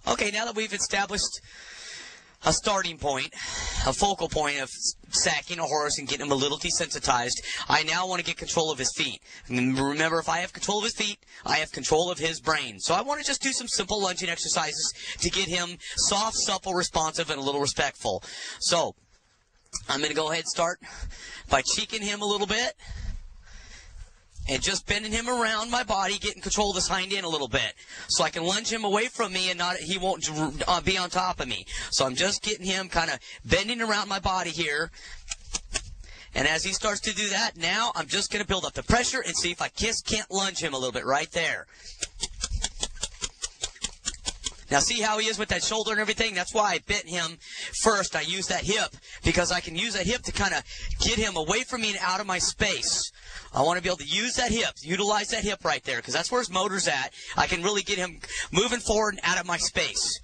Okay, now that we've established a starting point, a focal point of sacking a horse and getting him a little desensitized, I now want to get control of his feet. And remember, if I have control of his feet, I have control of his brain. So I want to just do some simple lunging exercises to get him soft, supple, responsive, and a little respectful. So I'm going to go ahead and start by cheeking him a little bit and just bending him around my body, getting control of his hind end a little bit, so I can lunge him away from me and he won't be on top of me. So I'm just getting him kind of bending around my body here. And as he starts to do that, now I'm just going to build up the pressure and see if I can't lunge him a little bit right there. Now see how he is with that shoulder and everything? That's why I bent him first. I use that hip because I can use that hip to kind of get him away from me and out of my space. I want to be able to use that hip, utilize that hip right there, because that's where his motor's at. I can really get him moving forward and out of my space.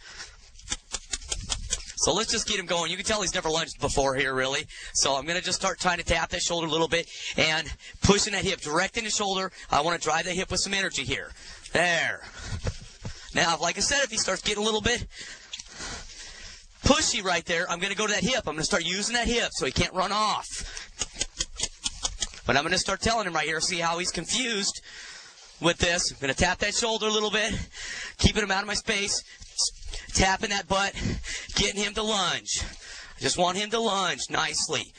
So let's just get him going. You can tell he's never lunged before here, really. So I'm going to just start trying to tap that shoulder a little bit and pushing that hip, directing the shoulder. I want to drive that hip with some energy here. There. Now, like I said, if he starts getting a little bit pushy right there, I'm going to go to that hip. I'm going to start using that hip so he can't run off. But I'm going to start telling him right here, see how he's confused with this. I'm going to tap that shoulder a little bit, keeping him out of my space, tapping that butt, getting him to lunge. I just want him to lunge nicely.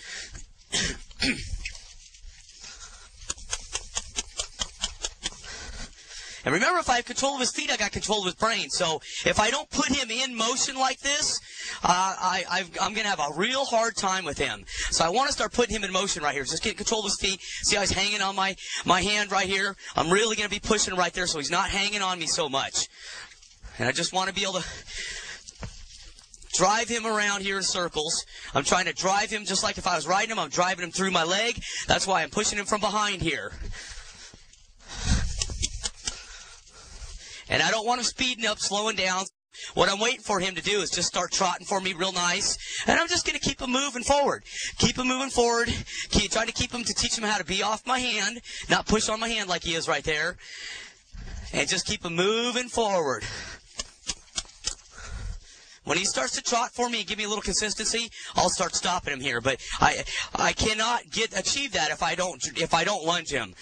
And remember, if I have control of his feet, I got control of his brain. So if I don't put him in motion like this, I'm going to have a real hard time with him. So I want to start putting him in motion right here. Just get control of his feet. See how he's hanging on my hand right here? I'm really going to be pushing right there so he's not hanging on me so much. And I just want to be able to drive him around here in circles. I'm trying to drive him just like if I was riding him. I'm driving him through my leg. That's why I'm pushing him from behind here. And I don't want him speeding up, slowing down. What I'm waiting for him to do is just start trotting for me real nice. And I'm just going to keep him moving forward. Keep him moving forward. Trying to keep him to teach him how to be off my hand. Not push on my hand like he is right there. And just keep him moving forward. When he starts to trot for me and give me a little consistency, I'll start stopping him here. But I cannot achieve that if I don't lunge him.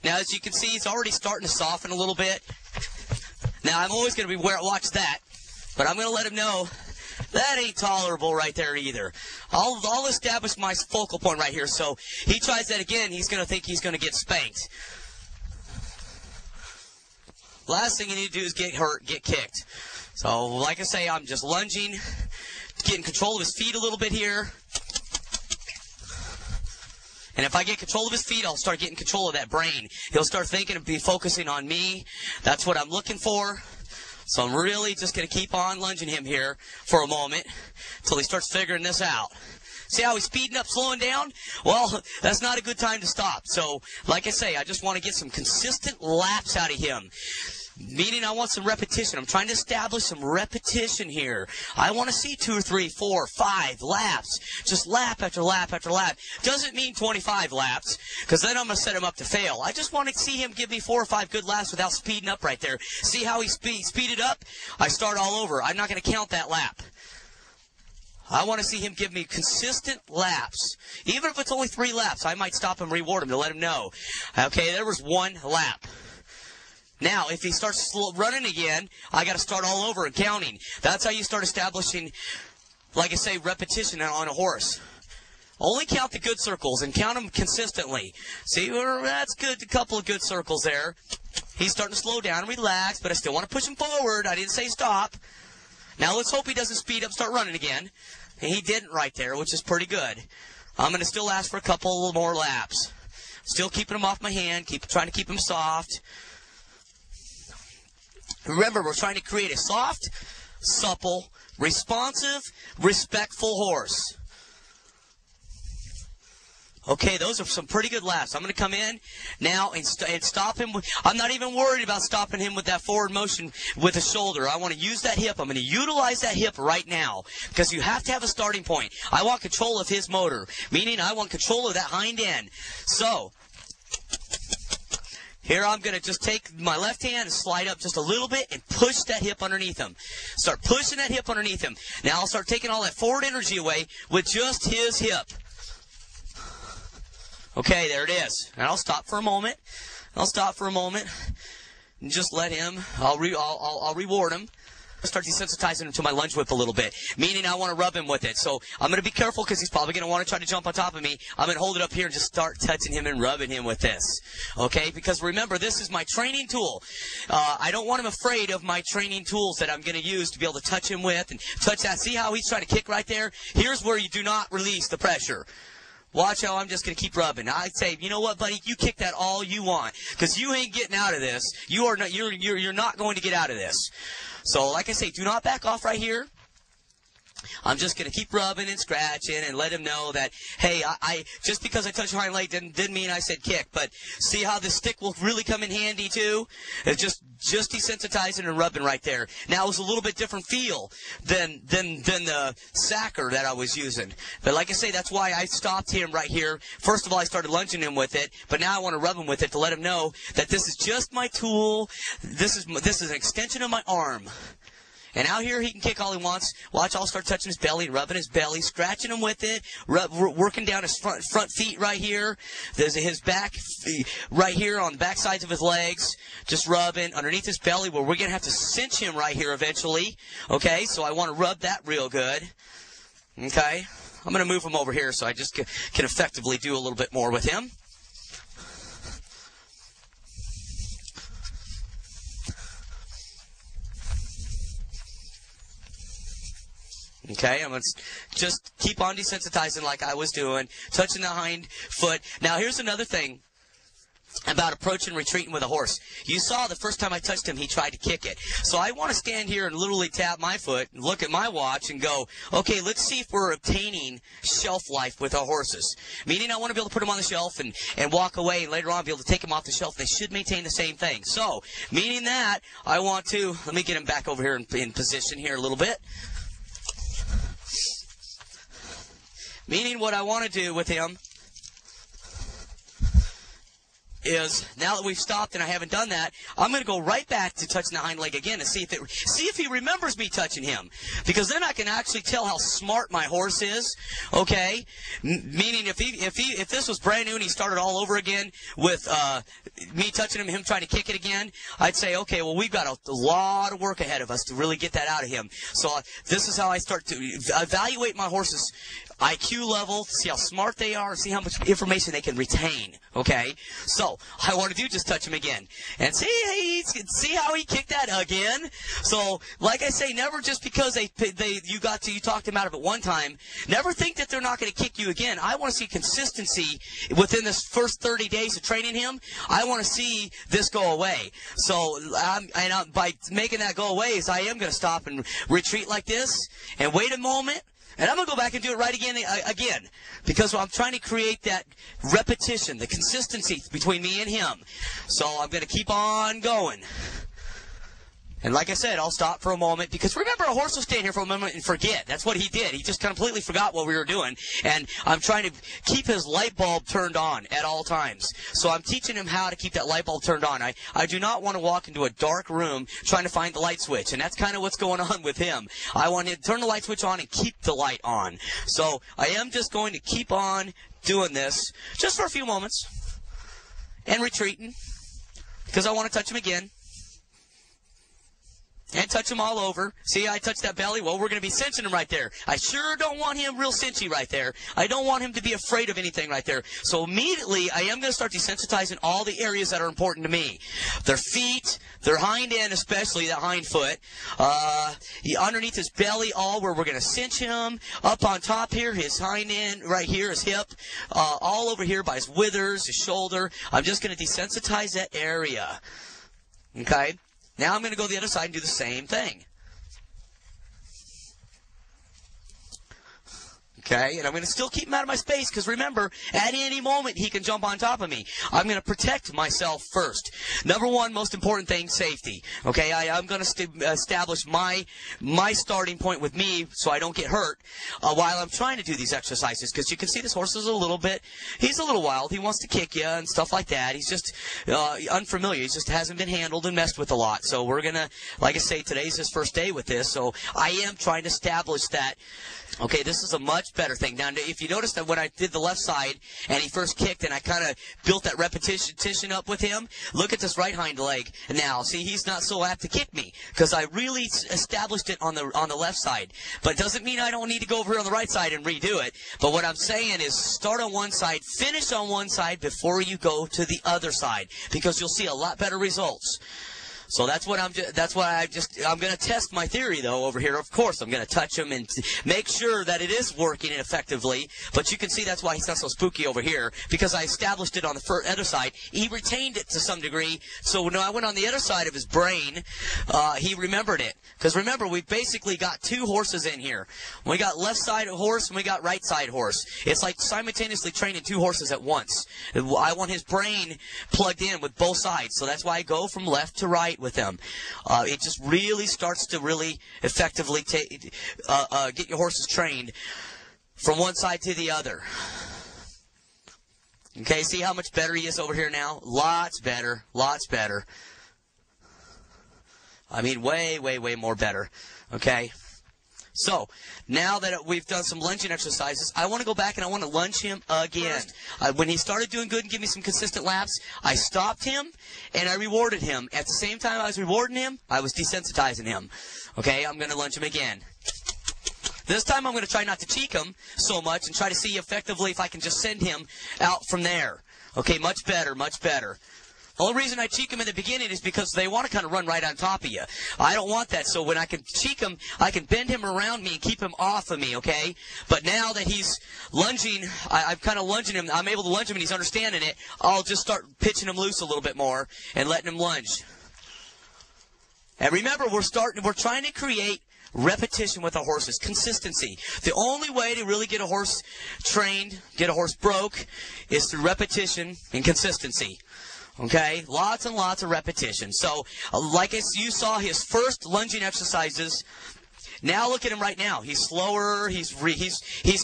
Now, as you can see, he's already starting to soften a little bit. Now, I'm always going to be watch that, but I'm going to let him know that ain't tolerable right there either. I'll establish my focal point right here. So he tries that again, he's going to think he's going to get spanked. Last thing you need to do is get hurt, get kicked. So, like I say, I'm just lunging, getting control of his feet a little bit here. And if I get control of his feet, I'll start getting control of that brain. He'll start thinking and be focusing on me. That's what I'm looking for. So I'm really just going to keep on lunging him here for a moment until he starts figuring this out. See how he's speeding up, slowing down? Well, that's not a good time to stop. So, like I say, I just want to get some consistent laps out of him. Meaning I want some repetition. I'm trying to establish some repetition here. I want to see 2, 3, 4, 5 laps. Just lap after lap after lap. Doesn't mean 25 laps, because then I'm going to set him up to fail. I just want to see him give me 4 or 5 good laps without speeding up right there. See how he speeded up? I start all over. I'm not going to count that lap. I want to see him give me consistent laps. Even if it's only 3 laps, I might stop him, reward him to let him know. Okay, there was 1 lap. Now, if he starts running again, I got to start all over and counting. That's how you start establishing, like I say, repetition on a horse. Only count the good circles and count them consistently. See, that's good. A couple of good circles there. He's starting to slow down and relax, but I still want to push him forward. I didn't say stop. Now, let's hope he doesn't speed up, start running again. And he didn't right there, which is pretty good. I'm going to still ask for a couple more laps. Still keeping him off my hand, trying to keep him soft. Remember, we're trying to create a soft, supple, responsive, respectful horse. Okay, those are some pretty good laps. I'm going to come in now and stop him. I'm not even worried about stopping him with that forward motion with the shoulder. I want to use that hip. I'm going to utilize that hip right now because you have to have a starting point. I want control of his motor, meaning I want control of that hind end. So, Here I'm going to just take my left hand and slide up just a little bit and push that hip underneath him. Start pushing that hip underneath him. Now I'll start taking all that forward energy away with just his hip. Okay, there it is. And I'll stop for a moment. And just let him. I'll reward him. Start desensitizing him to my lunge whip a little bit, meaning I want to rub him with it. So I'm going to be careful because he's probably going to want to try to jump on top of me. I'm going to hold it up here and just start touching him and rubbing him with this. Okay? Because remember, this is my training tool. I don't want him afraid of my training tools that I'm going to use to be able to touch him with and touch that. See how he's trying to kick right there? Here's where you do not release the pressure. Watch how I'm just going to keep rubbing. I'd say, you know what, buddy? You kick that all you want because you ain't getting out of this. You're not going to get out of this. So, like I say, do not back off right here. I'm just going to keep rubbing and scratching and let him know that, hey, I just because I touched your hind leg didn't mean I said kick. But see how this stick will really come in handy, too? It's just desensitizing and rubbing right there. Now, it was a little bit different feel than the sacker that I was using. But like I say, that's why I stopped him right here. First of all, I started lunging him with it. But now I want to rub him with it to let him know that this is just my tool. This is an extension of my arm. And out here, he can kick all he wants. Watch, I'll start touching his belly, rubbing his belly, scratching him with it, working down his front feet right here. There's his back right here on the back sides of his legs, just rubbing underneath his belly where we're going to have to cinch him right here eventually. Okay, so I want to rub that real good. Okay, I'm going to move him over here so I just can effectively do a little bit more with him. Okay, I'm going to just keep on desensitizing like I was doing, touching the hind foot. Now, here's another thing about approaching and retreating with a horse. You saw the first time I touched him, he tried to kick it. So I want to stand here and literally tap my foot and look at my watch and go, okay, let's see if we're obtaining shelf life with our horses. Meaning I want to be able to put them on the shelf and walk away and later on be able to take them off the shelf. They should maintain the same thing. So, meaning that, I want to, let me get him back over here in position here a little bit. Meaning what I want to do with him is, now that we've stopped and I haven't done that, I'm going to go right back to touching the hind leg again and see if he remembers me touching him. Because then I can actually tell how smart my horse is, okay? Meaning if this was brand new and he started all over again with me touching him trying to kick it again, I'd say, okay, well, we've got a lot of work ahead of us to really get that out of him. So this is how I start to evaluate my horse's IQ level, see how smart they are, see how much information they can retain, okay? So, I want to do just touch him again. And see how he kicked that again? So, like I say, never just because you talked him out of it one time, never think that they're not going to kick you again. I want to see consistency within this first 30 days of training him. I want to see this go away. So, by making that go away, I am going to stop and retreat like this and wait a moment. And I'm going to go back and do it right again, because I'm trying to create that repetition, the consistency between me and him. So I'm going to keep on going. And like I said, I'll stop for a moment, because remember, a horse will stand here for a moment and forget. That's what he did. He just completely forgot what we were doing. And I'm trying to keep his light bulb turned on at all times. So I'm teaching him how to keep that light bulb turned on. I do not want to walk into a dark room trying to find the light switch. And that's kind of what's going on with him. I want him to turn the light switch on and keep the light on. So I am just going to keep on doing this just for a few moments and retreating, because I want to touch him again. And touch him all over. See, I touched that belly. Well, we're going to be cinching him right there. I sure don't want him real cinchy right there. I don't want him to be afraid of anything right there. So immediately, I am going to start desensitizing all the areas that are important to me. Their feet, their hind end, especially that hind foot. Underneath his belly, all where we're going to cinch him. Up on top here, his hind end, right here, his hip. All over here by his withers, his shoulder. I'm just going to desensitize that area. Okay? Now I'm going to go to the other side and do the same thing. Okay, and I'm going to still keep him out of my space because remember, at any moment he can jump on top of me. I'm going to protect myself first. Number one, most important thing, safety. Okay, I'm going to establish my starting point with me so I don't get hurt while I'm trying to do these exercises, because you can see this horse is he's a little wild. He wants to kick you and stuff like that. He's just unfamiliar. He just hasn't been handled and messed with a lot. So we're going to, like I say, today's his first day with this, so I am trying to establish that. Okay, this is a much better thing. Now, if you notice that when I did the left side and he first kicked and I kind of built that repetition up with him, look at this right hind leg. Now, see, he's not so apt to kick me because I really established it on the left side. But it doesn't mean I don't need to go over here on the right side and redo it. But what I'm saying is start on one side, finish on one side before you go to the other side, because you'll see a lot better results. So that's what I'm going to test my theory, though, over here. Of course, I'm going to touch him and make sure that it is working effectively. But you can see that's why he's not so spooky over here, because I established it on the other side. He retained it to some degree. So when I went on the other side of his brain, he remembered it. Because remember, we basically got two horses in here. We got left side horse and we got right side horse. It's like simultaneously training two horses at once. I want his brain plugged in with both sides. So that's why I go from left to right with them. It just really starts to really effectively get your horses trained from one side to the other. Okay, see how much better he is over here now? Lots better, lots better. I mean, way, way, way more better. Okay? So, now that we've done some lunging exercises, I want to go back and I want to lunge him again. When he started doing good and giving me some consistent laps, I stopped him and I rewarded him. At the same time I was rewarding him, I was desensitizing him. Okay, I'm going to lunge him again. This time I'm going to try not to cheek him so much and try to see effectively if I can just send him out from there. Okay, much better, much better. The only reason I cheek him in the beginning is because they want to kind of run right on top of you. I don't want that, so when I can cheek him, I can bend him around me and keep him off of me, okay? But now that he's lunging, I'm kind of lunging him, I'm able to lunge him and he's understanding it, I'll just start pitching him loose a little bit more and letting him lunge. And remember, we're trying to create repetition with our horses, consistency. The only way to really get a horse trained, get a horse broke, is through repetition and consistency. Okay, lots and lots of repetition. So, like you saw his first lunging exercises. Now look at him right now. He's slower. He's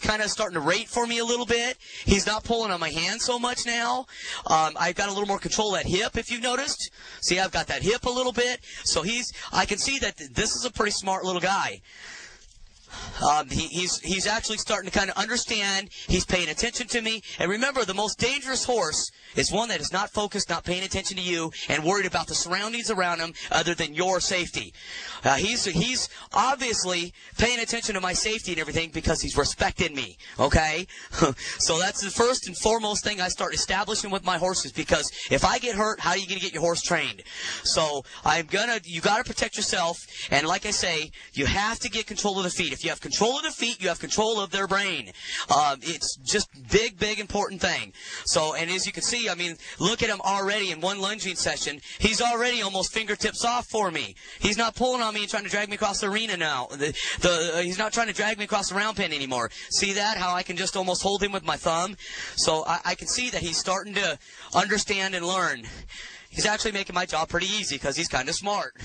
kind of starting to rate for me a little bit. He's not pulling on my hand so much now. I've got a little more control of that hip, if you've noticed. See, I've got that hip a little bit. So I can see that this is a pretty smart little guy. He's actually starting to kind of understand. He's paying attention to me. And remember, the most dangerous horse is one that is not focused, not paying attention to you, and worried about the surroundings around him other than your safety. He's obviously paying attention to my safety and everything because he's respecting me, okay? So that's the first and foremost thing I start establishing with my horses, because if I get hurt, how are you going to get your horse trained? So you got to protect yourself, and like I say, you have to get control of the feet. If you have control of the feet, you have control of their brain. It's just big important thing. So, and as you can see, I mean, look at him already in one lunging session. He's already almost fingertips off for me. He's not pulling on me and trying to drag me across the arena now. He's not trying to drag me across the round pen anymore. See that? How I can just almost hold him with my thumb? So I can see that he's starting to understand and learn. He's actually making my job pretty easy because he's kind of smart.